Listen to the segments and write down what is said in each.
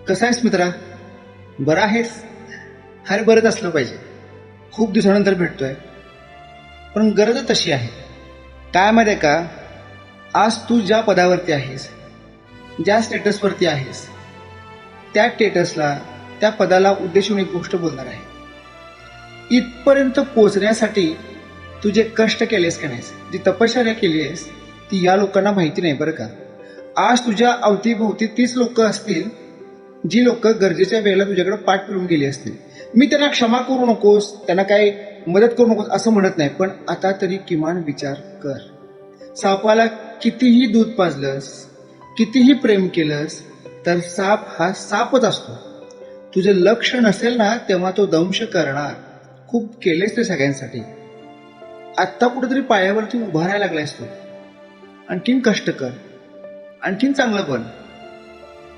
कसा आहेस मित्रा? बरा आहेस? अरे बरंच असलं पाहिजे. खूप दिवसानंतर भेटतोय, पण गरज तशी आहे. काय माहिती आहे का, आज तू ज्या पदावरती आहेस, ज्या स्टेटसवरती आहेस, त्या स्टेटसला, त्या पदाला उद्देशून एक गोष्ट बोलणार आहे. इथपर्यंत पोहोचण्यासाठी तू जे कष्ट केलेस का नाहीस, जी तपश्चर्या केली आहेस, ती या लोकांना माहिती नाही बरं का. आज तुझ्या अवतीभोवती तीच लोक असतील जी लोक गरजेच्या वेळेला तुझ्याकडे पाठ फिरून गेली असतील. मी त्यांना क्षमा करू नकोस, त्यांना काही मदत करू नकोस असं म्हणत नाही, पण आता तरी किमान विचार कर. सापाला कितीही दूध पाजलंस, कितीही प्रेम केलंस, तर साप हा सापच असतो. तुझं लक्ष नसेल ना, तेव्हा तो दंश करणार. खूप केलेस ते सगळ्यांसाठी. आत्ता कुठेतरी पायावरती उभा राहायला लागलायस तू. आणखीन कष्ट कर, आणखीन चांगलं बन,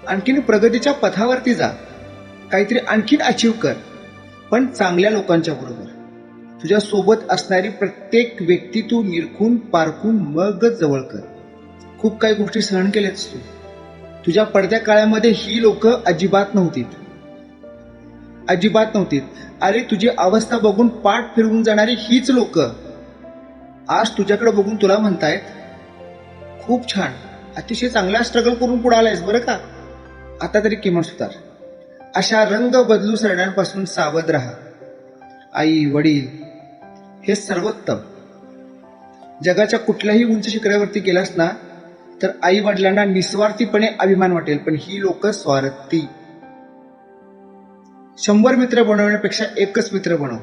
आणखीन प्रगतीच्या पथावरती जा, काहीतरी आणखीन अचीव कर, पण चांगल्या लोकांच्या बरोबर. तुझ्या सोबत असणारी प्रत्येक व्यक्ती तू निरखून पारखून मगच जवळ कर. खूप काही गोष्टी सहन केल्यास तू. तुझ्या पडत्या काळामध्ये ही लोक अजिबात नव्हतीत, अजिबात नव्हतीत. अरे तुझी अवस्था बघून पाठ फिरवून जाणारी हीच लोक आज तुझ्याकडे बघून तुला म्हणतायत, खूप छान, अतिशय चांगला स्ट्रगल करून पुढे आलायस बरं का, आता तरी किंमत सुधार. अशा रंग बदलू सरण्यापासून सावध राहा. आई वडील हे सर्वोत्तम. जगाच्या कुठल्याही उंच शिखरावरती गेलास ना, तर आई वडिलांना निस्वार्थीपणे अभिमान वाटेल, पण ही लोक स्वार्थी. 100 मित्र बनवण्यापेक्षा एकच मित्र बनव.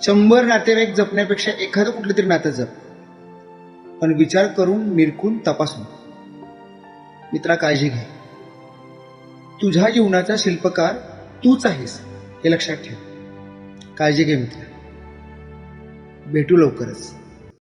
100 नातेवाईक जपण्यापेक्षा एखादं कुठलं तरी नातं जप, पण विचार करून, निरखून, तपासून. मित्रा, काळजी घे. तुझ्या जीवनाचा शिल्पकार तूच आहेस, हे लक्षात ठेव. काळजी घे मित्र. भेटू लवकरच.